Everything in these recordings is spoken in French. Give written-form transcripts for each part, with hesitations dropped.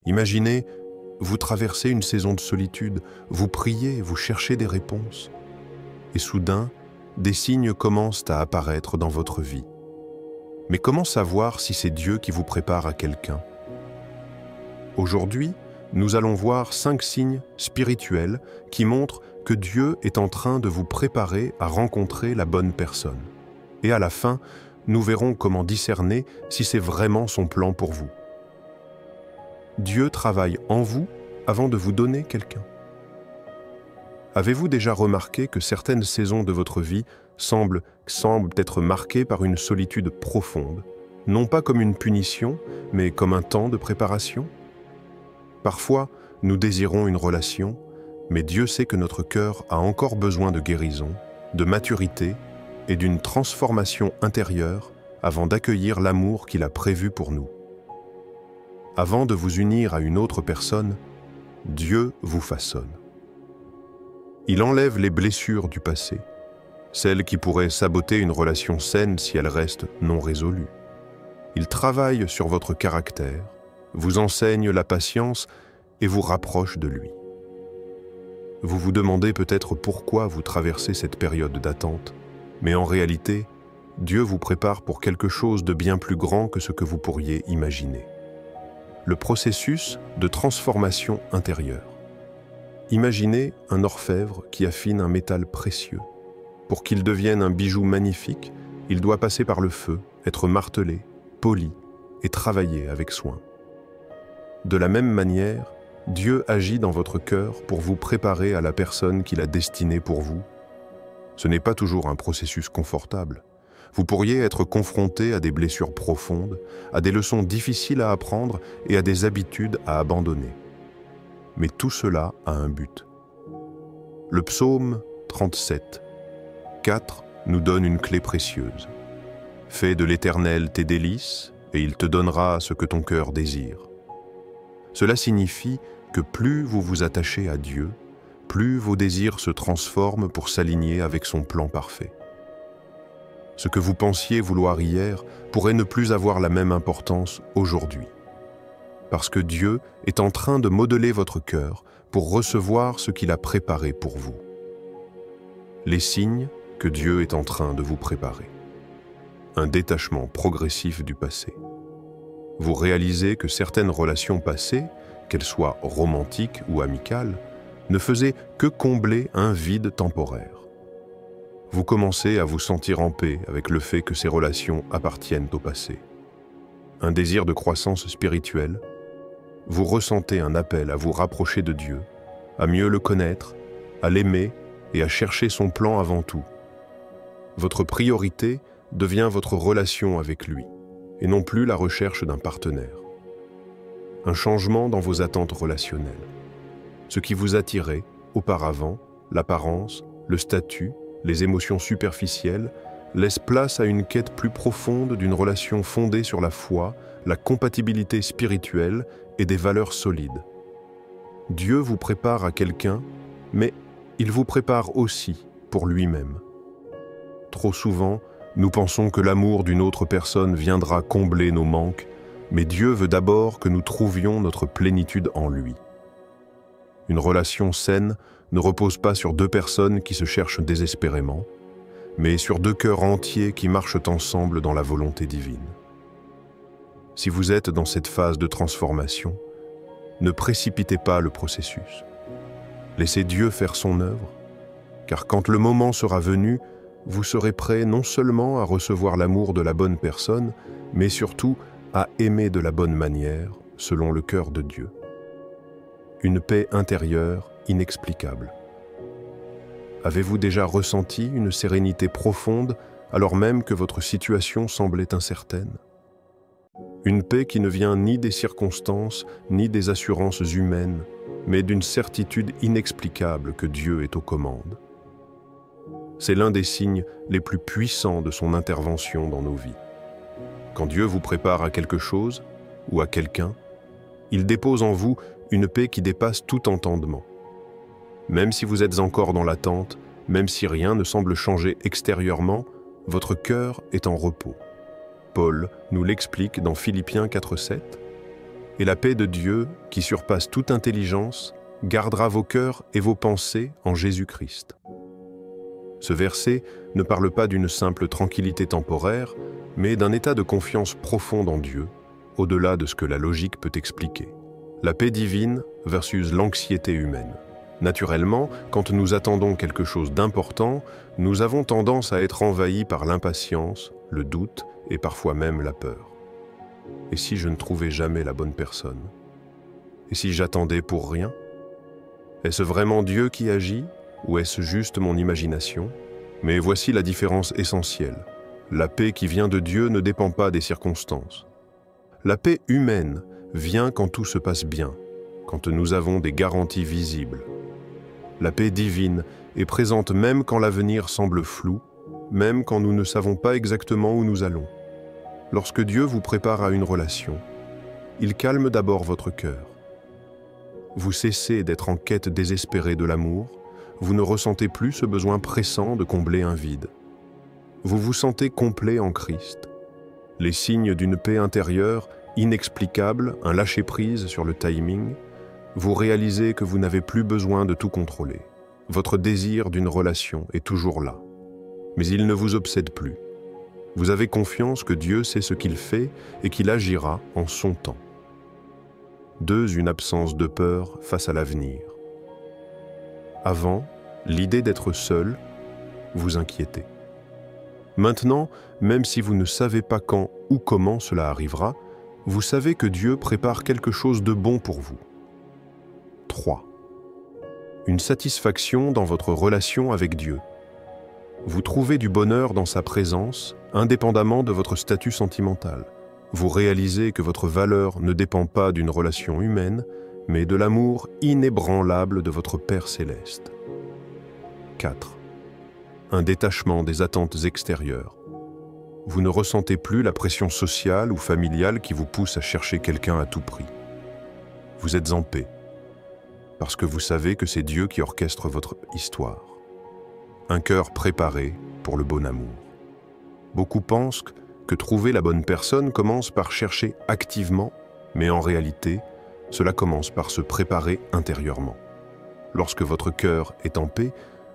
Imaginez, vous traversez une saison de solitude, vous priez, vous cherchez des réponses. Et soudain, des signes commencent à apparaître dans votre vie. Mais comment savoir si c'est Dieu qui vous prépare à quelqu'un? Aujourd'hui, nous allons voir 5 signes spirituels qui montrent que Dieu est en train de vous préparer à rencontrer la bonne personne. Et à la fin, nous verrons comment discerner si c'est vraiment son plan pour vous. Dieu travaille en vous avant de vous donner quelqu'un. Avez-vous déjà remarqué que certaines saisons de votre vie semblent être marquées par une solitude profonde, non pas comme une punition, mais comme un temps de préparation? Parfois, nous désirons une relation, mais Dieu sait que notre cœur a encore besoin de guérison, de maturité et d'une transformation intérieure avant d'accueillir l'amour qu'il a prévu pour nous. Avant de vous unir à une autre personne, Dieu vous façonne. Il enlève les blessures du passé, celles qui pourraient saboter une relation saine si elle reste non résolue. Il travaille sur votre caractère, vous enseigne la patience et vous rapproche de lui. Vous vous demandez peut-être pourquoi vous traversez cette période d'attente, mais en réalité, Dieu vous prépare pour quelque chose de bien plus grand que ce que vous pourriez imaginer. Le processus de transformation intérieure. Imaginez un orfèvre qui affine un métal précieux. Pour qu'il devienne un bijou magnifique, il doit passer par le feu, être martelé, poli et travaillé avec soin. De la même manière, Dieu agit dans votre cœur pour vous préparer à la personne qu'il a destinée pour vous. Ce n'est pas toujours un processus confortable. Vous pourriez être confronté à des blessures profondes, à des leçons difficiles à apprendre et à des habitudes à abandonner. Mais tout cela a un but. Le psaume 37, 4 nous donne une clé précieuse. « Fais de l'Éternel tes délices, et il te donnera ce que ton cœur désire. » Cela signifie que plus vous vous attachez à Dieu, plus vos désirs se transforment pour s'aligner avec son plan parfait. Ce que vous pensiez vouloir hier pourrait ne plus avoir la même importance aujourd'hui. Parce que Dieu est en train de modeler votre cœur pour recevoir ce qu'il a préparé pour vous. Les signes que Dieu est en train de vous préparer. Un détachement progressif du passé. Vous réalisez que certaines relations passées, qu'elles soient romantiques ou amicales, ne faisaient que combler un vide temporaire. Vous commencez à vous sentir en paix avec le fait que ces relations appartiennent au passé. Un désir de croissance spirituelle. Vous ressentez un appel à vous rapprocher de Dieu, à mieux le connaître, à l'aimer et à chercher son plan avant tout. Votre priorité devient votre relation avec lui, et non plus la recherche d'un partenaire. Un changement dans vos attentes relationnelles. Ce qui vous attirait auparavant, l'apparence, le statut, les émotions superficielles, laisse place à une quête plus profonde d'une relation fondée sur la foi, la compatibilité spirituelle et des valeurs solides. Dieu vous prépare à quelqu'un, mais il vous prépare aussi pour lui-même. Trop souvent, nous pensons que l'amour d'une autre personne viendra combler nos manques, mais Dieu veut d'abord que nous trouvions notre plénitude en lui. Une relation saine ne repose pas sur 2 personnes qui se cherchent désespérément, mais sur 2 cœurs entiers qui marchent ensemble dans la volonté divine. Si vous êtes dans cette phase de transformation, ne précipitez pas le processus. Laissez Dieu faire son œuvre, car quand le moment sera venu, vous serez prêt non seulement à recevoir l'amour de la bonne personne, mais surtout à aimer de la bonne manière, selon le cœur de Dieu. Une paix intérieure inexplicable. Avez-vous déjà ressenti une sérénité profonde alors même que votre situation semblait incertaine? Une paix qui ne vient ni des circonstances, ni des assurances humaines, mais d'une certitude inexplicable que Dieu est aux commandes. C'est l'un des signes les plus puissants de son intervention dans nos vies. Quand Dieu vous prépare à quelque chose ou à quelqu'un, il dépose en vous une paix qui dépasse tout entendement. Même si vous êtes encore dans l'attente, même si rien ne semble changer extérieurement, votre cœur est en repos. Paul nous l'explique dans Philippiens 4,7. Et la paix de Dieu, qui surpasse toute intelligence, gardera vos cœurs et vos pensées en Jésus-Christ. Ce verset ne parle pas d'une simple tranquillité temporaire, mais d'un état de confiance profonde en Dieu, au-delà de ce que la logique peut expliquer. La paix divine versus l'anxiété humaine. Naturellement, quand nous attendons quelque chose d'important, nous avons tendance à être envahis par l'impatience, le doute et parfois même la peur. Et si je ne trouvais jamais la bonne personne? Et si j'attendais pour rien? Est-ce vraiment Dieu qui agit ou est-ce juste mon imagination? Mais voici la différence essentielle. La paix qui vient de Dieu ne dépend pas des circonstances. La paix humaine vient quand tout se passe bien, quand nous avons des garanties visibles. La paix divine est présente même quand l'avenir semble flou, même quand nous ne savons pas exactement où nous allons. Lorsque Dieu vous prépare à une relation, il calme d'abord votre cœur. Vous cessez d'être en quête désespérée de l'amour, vous ne ressentez plus ce besoin pressant de combler un vide. Vous vous sentez complet en Christ. Les signes d'une paix intérieure inexplicable, un lâcher-prise sur le timing, vous réalisez que vous n'avez plus besoin de tout contrôler. Votre désir d'une relation est toujours là, mais il ne vous obsède plus. Vous avez confiance que Dieu sait ce qu'il fait et qu'il agira en son temps. 2. Une absence de peur face à l'avenir. Avant, l'idée d'être seul vous inquiétait. Maintenant, même si vous ne savez pas quand ou comment cela arrivera, vous savez que Dieu prépare quelque chose de bon pour vous. 3. Une satisfaction dans votre relation avec Dieu. Vous trouvez du bonheur dans sa présence, indépendamment de votre statut sentimental. Vous réalisez que votre valeur ne dépend pas d'une relation humaine, mais de l'amour inébranlable de votre Père céleste. 4. Un détachement des attentes extérieures. Vous ne ressentez plus la pression sociale ou familiale qui vous pousse à chercher quelqu'un à tout prix. Vous êtes en paix, parce que vous savez que c'est Dieu qui orchestre votre histoire. Un cœur préparé pour le bon amour. Beaucoup pensent que trouver la bonne personne commence par chercher activement, mais en réalité, cela commence par se préparer intérieurement. Lorsque votre cœur est en paix,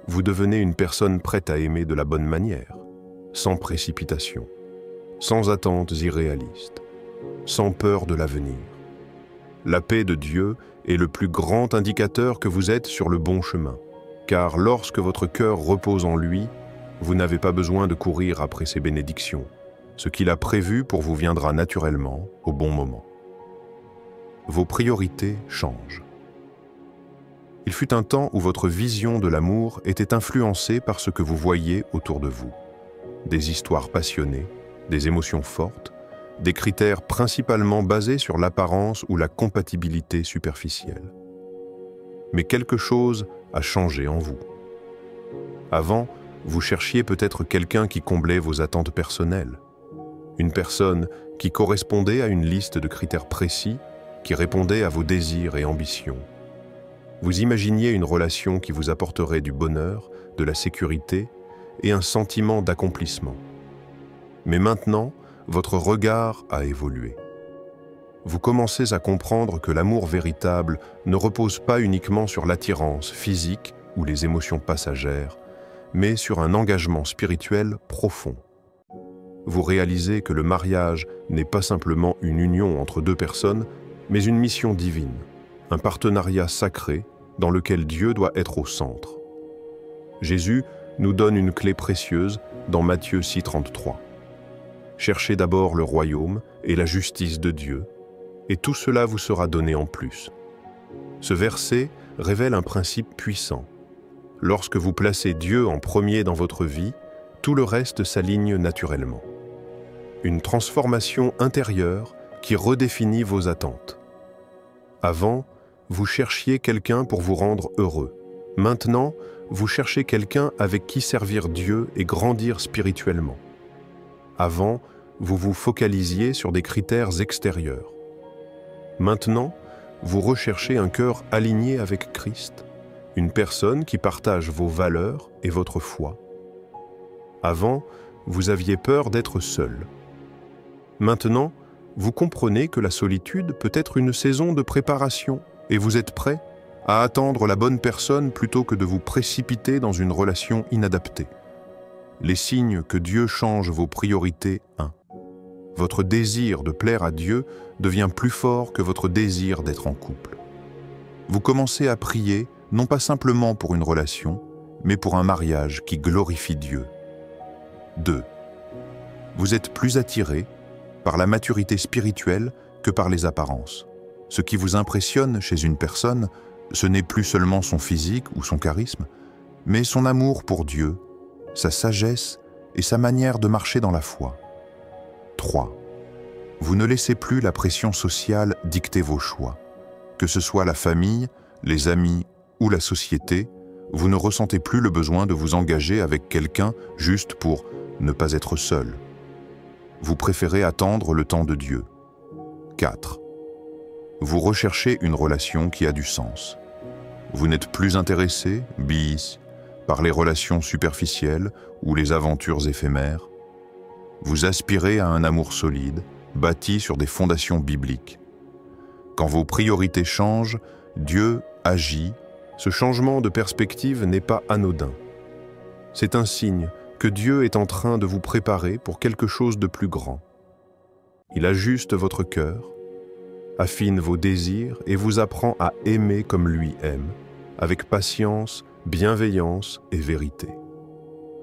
vous devenez une personne prête à aimer de la bonne manière, sans précipitation, sans attentes irréalistes, sans peur de l'avenir. La paix de Dieu est le plus grand indicateur que vous êtes sur le bon chemin, car lorsque votre cœur repose en lui, vous n'avez pas besoin de courir après ses bénédictions. Ce qu'il a prévu pour vous viendra naturellement, au bon moment. Vos priorités changent. Il fut un temps où votre vision de l'amour était influencée par ce que vous voyiez autour de vous. Des histoires passionnées, des émotions fortes, des critères principalement basés sur l'apparence ou la compatibilité superficielle. Mais quelque chose a changé en vous. Avant, vous cherchiez peut-être quelqu'un qui comblait vos attentes personnelles. Une personne qui correspondait à une liste de critères précis, qui répondait à vos désirs et ambitions. Vous imaginiez une relation qui vous apporterait du bonheur, de la sécurité et un sentiment d'accomplissement. Mais maintenant, votre regard a évolué. Vous commencez à comprendre que l'amour véritable ne repose pas uniquement sur l'attirance physique ou les émotions passagères, mais sur un engagement spirituel profond. Vous réalisez que le mariage n'est pas simplement une union entre deux personnes, mais une mission divine, un partenariat sacré dans lequel Dieu doit être au centre. Jésus nous donne une clé précieuse dans Matthieu 6,33. Cherchez d'abord le royaume et la justice de Dieu, et tout cela vous sera donné en plus. Ce verset révèle un principe puissant. Lorsque vous placez Dieu en premier dans votre vie, tout le reste s'aligne naturellement. Une transformation intérieure qui redéfinit vos attentes. Avant, vous cherchiez quelqu'un pour vous rendre heureux. Maintenant, vous cherchez quelqu'un avec qui servir Dieu et grandir spirituellement. Avant, vous vous focalisiez sur des critères extérieurs. Maintenant, vous recherchez un cœur aligné avec Christ, une personne qui partage vos valeurs et votre foi. Avant, vous aviez peur d'être seul. Maintenant, vous comprenez que la solitude peut être une saison de préparation et vous êtes prêt à attendre la bonne personne plutôt que de vous précipiter dans une relation inadaptée. Les signes que Dieu change vos priorités. 1. Votre désir de plaire à Dieu devient plus fort que votre désir d'être en couple. Vous commencez à prier, non pas simplement pour une relation, mais pour un mariage qui glorifie Dieu. 2. Vous êtes plus attiré par la maturité spirituelle que par les apparences. Ce qui vous impressionne chez une personne, ce n'est plus seulement son physique ou son charisme, mais son amour pour Dieu, sa sagesse et sa manière de marcher dans la foi. 3. Vous ne laissez plus la pression sociale dicter vos choix. Que ce soit la famille, les amis ou la société, vous ne ressentez plus le besoin de vous engager avec quelqu'un juste pour ne pas être seul. Vous préférez attendre le temps de Dieu. 4. Vous recherchez une relation qui a du sens. Vous n'êtes plus intéressé, par les relations superficielles ou les aventures éphémères. Vous aspirez à un amour solide, bâti sur des fondations bibliques. Quand vos priorités changent, Dieu agit. Ce changement de perspective n'est pas anodin. C'est un signe que Dieu est en train de vous préparer pour quelque chose de plus grand. Il ajuste votre cœur, affine vos désirs et vous apprend à aimer comme lui aime, avec patience, bienveillance et vérité.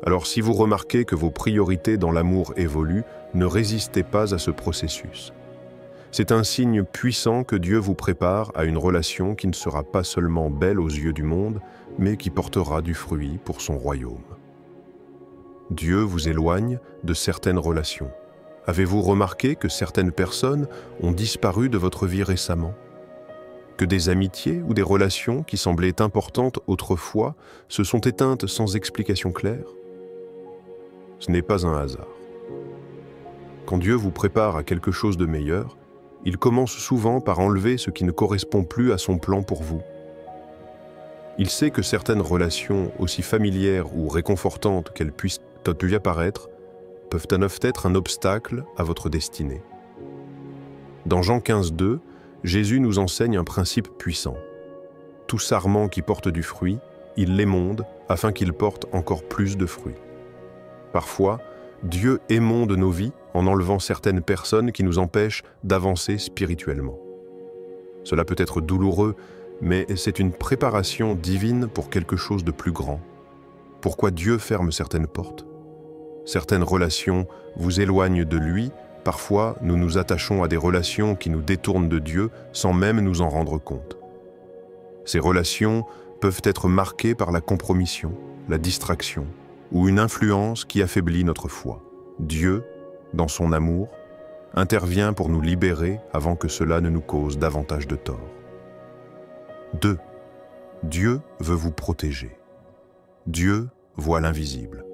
Alors si vous remarquez que vos priorités dans l'amour évoluent, ne résistez pas à ce processus. C'est un signe puissant que Dieu vous prépare à une relation qui ne sera pas seulement belle aux yeux du monde, mais qui portera du fruit pour son royaume. Dieu vous éloigne de certaines relations. Avez-vous remarqué que certaines personnes ont disparu de votre vie récemment? Que des amitiés ou des relations qui semblaient importantes autrefois se sont éteintes sans explication claire? Ce n'est pas un hasard. Quand Dieu vous prépare à quelque chose de meilleur, il commence souvent par enlever ce qui ne correspond plus à son plan pour vous. Il sait que certaines relations, aussi familières ou réconfortantes qu'elles puissent lui apparaître, peuvent en être un obstacle à votre destinée. Dans Jean 15:2, Jésus nous enseigne un principe puissant. Tout sarment qui porte du fruit, il l'émonde afin qu'il porte encore plus de fruits. Parfois, Dieu émonde nos vies en enlevant certaines personnes qui nous empêchent d'avancer spirituellement. Cela peut être douloureux, mais c'est une préparation divine pour quelque chose de plus grand. Pourquoi Dieu ferme certaines portes? Certaines relations vous éloignent de lui. Parfois, nous nous attachons à des relations qui nous détournent de Dieu sans même nous en rendre compte. Ces relations peuvent être marquées par la compromission, la distraction ou une influence qui affaiblit notre foi. Dieu, dans son amour, intervient pour nous libérer avant que cela ne nous cause davantage de tort. 2. Dieu veut vous protéger. Dieu voit l'invisible.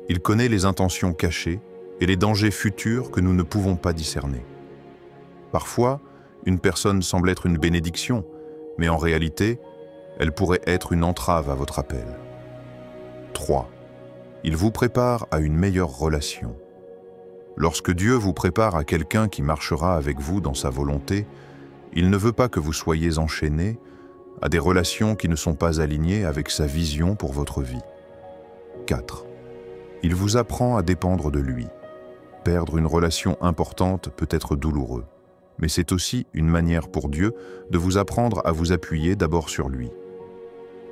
Il connaît les intentions cachées et les dangers futurs que nous ne pouvons pas discerner. Parfois, une personne semble être une bénédiction, mais en réalité, elle pourrait être une entrave à votre appel. 3. Il vous prépare à une meilleure relation. Lorsque Dieu vous prépare à quelqu'un qui marchera avec vous dans sa volonté, il ne veut pas que vous soyez enchaînés à des relations qui ne sont pas alignées avec sa vision pour votre vie. 4. Il vous apprend à dépendre de lui. Perdre une relation importante peut être douloureux, mais c'est aussi une manière pour Dieu de vous apprendre à vous appuyer d'abord sur lui.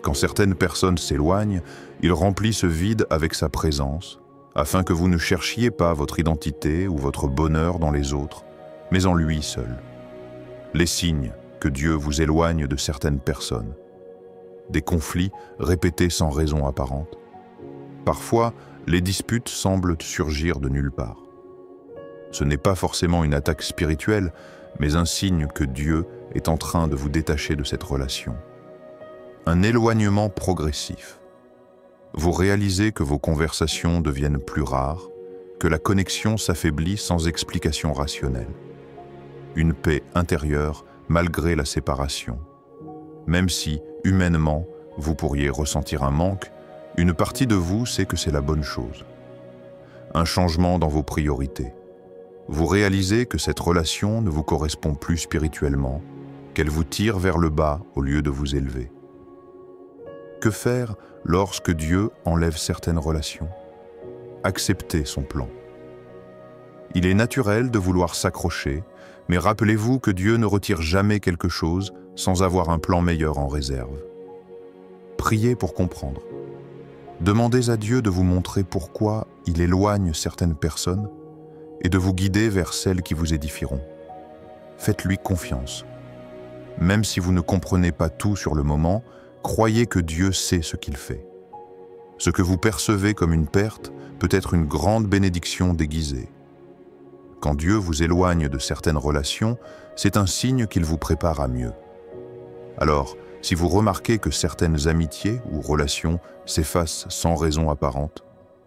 Quand certaines personnes s'éloignent, il remplit ce vide avec sa présence, afin que vous ne cherchiez pas votre identité ou votre bonheur dans les autres, mais en lui seul. Les signes que Dieu vous éloigne de certaines personnes. Des conflits répétés sans raison apparente. Parfois, les disputes semblent surgir de nulle part. Ce n'est pas forcément une attaque spirituelle, mais un signe que Dieu est en train de vous détacher de cette relation. Un éloignement progressif. Vous réalisez que vos conversations deviennent plus rares, que la connexion s'affaiblit sans explication rationnelle. Une paix intérieure malgré la séparation. Même si, humainement, vous pourriez ressentir un manque, une partie de vous sait que c'est la bonne chose. Un changement dans vos priorités. Vous réalisez que cette relation ne vous correspond plus spirituellement, qu'elle vous tire vers le bas au lieu de vous élever. Que faire lorsque Dieu enlève certaines relations? Acceptez son plan. Il est naturel de vouloir s'accrocher, mais rappelez-vous que Dieu ne retire jamais quelque chose sans avoir un plan meilleur en réserve. Priez pour comprendre. Demandez à Dieu de vous montrer pourquoi il éloigne certaines personnes et de vous guider vers celles qui vous édifieront. Faites-lui confiance. Même si vous ne comprenez pas tout sur le moment, croyez que Dieu sait ce qu'il fait. Ce que vous percevez comme une perte peut être une grande bénédiction déguisée. Quand Dieu vous éloigne de certaines relations, c'est un signe qu'il vous prépare à mieux. Alors, si vous remarquez que certaines amitiés ou relations s'effacent sans raison apparente,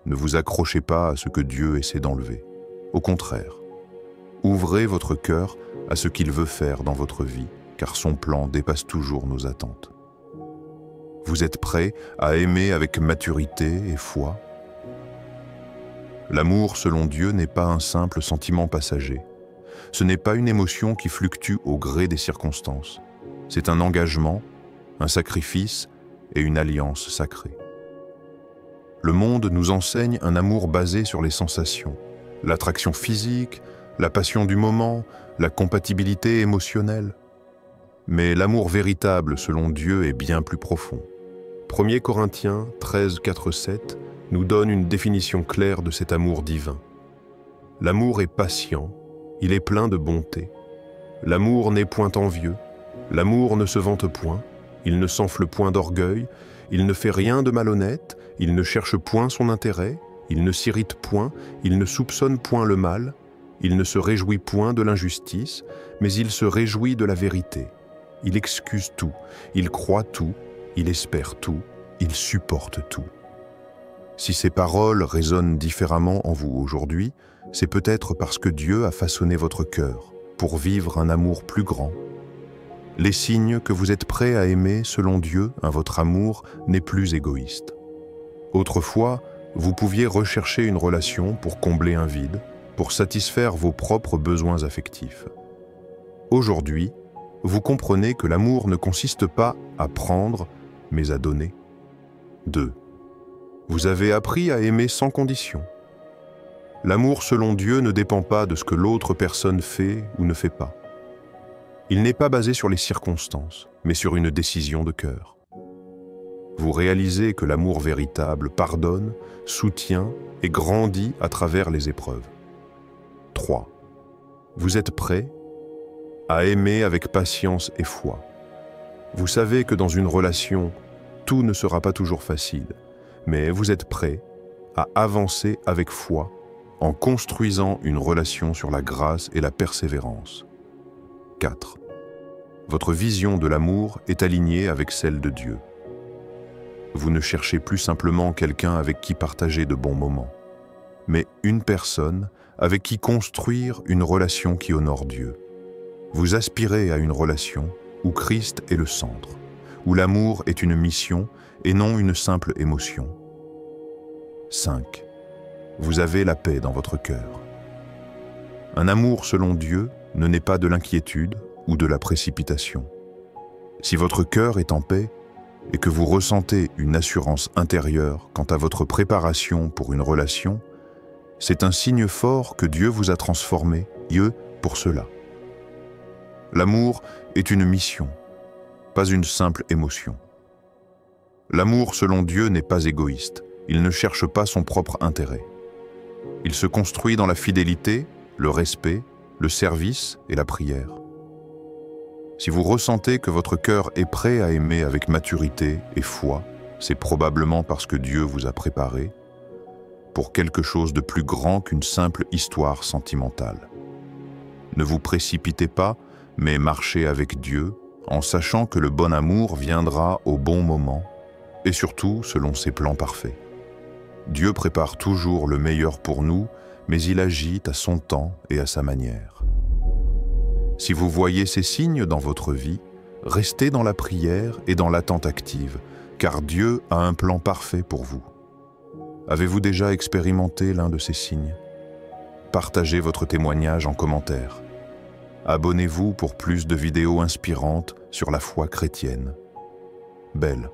ne vous accrochez pas à ce que Dieu essaie d'enlever. Au contraire, ouvrez votre cœur à ce qu'il veut faire dans votre vie, car son plan dépasse toujours nos attentes. Vous êtes prêt à aimer avec maturité et foi? L'amour selon Dieu n'est pas un simple sentiment passager. Ce n'est pas une émotion qui fluctue au gré des circonstances. C'est un engagement, un sacrifice et une alliance sacrée. Le monde nous enseigne un amour basé sur les sensations, l'attraction physique, la passion du moment, la compatibilité émotionnelle. Mais l'amour véritable selon Dieu est bien plus profond. 1 Corinthiens 13, 4, 7 nous donne une définition claire de cet amour divin. L'amour est patient, il est plein de bonté. L'amour n'est point envieux, l'amour ne se vante point, il ne s'enfle point d'orgueil, il ne fait rien de malhonnête, il ne cherche point son intérêt, il ne s'irrite point, il ne soupçonne point le mal, il ne se réjouit point de l'injustice, mais il se réjouit de la vérité. Il excuse tout, il croit tout, il espère tout, il supporte tout. Si ces paroles résonnent différemment en vous aujourd'hui, c'est peut-être parce que Dieu a façonné votre cœur pour vivre un amour plus grand. Les signes que vous êtes prêts à aimer selon Dieu, votre amour n'est plus égoïste. Autrefois, vous pouviez rechercher une relation pour combler un vide, pour satisfaire vos propres besoins affectifs. Aujourd'hui, vous comprenez que l'amour ne consiste pas à prendre, mais à donner. 2. Vous avez appris à aimer sans condition. L'amour selon Dieu ne dépend pas de ce que l'autre personne fait ou ne fait pas. Il n'est pas basé sur les circonstances, mais sur une décision de cœur. Vous réalisez que l'amour véritable pardonne, soutient et grandit à travers les épreuves. 3. Vous êtes prêt à aimer avec patience et foi. Vous savez que dans une relation, tout ne sera pas toujours facile, mais vous êtes prêt à avancer avec foi en construisant une relation sur la grâce et la persévérance. 4. Votre vision de l'amour est alignée avec celle de Dieu. Vous ne cherchez plus simplement quelqu'un avec qui partager de bons moments, mais une personne avec qui construire une relation qui honore Dieu. Vous aspirez à une relation où Christ est le centre, où l'amour est une mission et non une simple émotion. 5. Vous avez la paix dans votre cœur. Un amour selon Dieu ne naît pas de l'inquiétude ou de la précipitation. Si votre cœur est en paix et que vous ressentez une assurance intérieure quant à votre préparation pour une relation, c'est un signe fort que Dieu vous a transformé, pour cela. L'amour est une mission, pas une simple émotion. L'amour selon Dieu n'est pas égoïste, il ne cherche pas son propre intérêt. Il se construit dans la fidélité, le respect, le service et la prière. Si vous ressentez que votre cœur est prêt à aimer avec maturité et foi, c'est probablement parce que Dieu vous a préparé pour quelque chose de plus grand qu'une simple histoire sentimentale. Ne vous précipitez pas, mais marchez avec Dieu en sachant que le bon amour viendra au bon moment et surtout selon ses plans parfaits. Dieu prépare toujours le meilleur pour nous, mais il agit à son temps et à sa manière. Si vous voyez ces signes dans votre vie, restez dans la prière et dans l'attente active, car Dieu a un plan parfait pour vous. Avez-vous déjà expérimenté l'un de ces signes? partagez votre témoignage en commentaire. Abonnez-vous pour plus de vidéos inspirantes sur la foi chrétienne. Belle.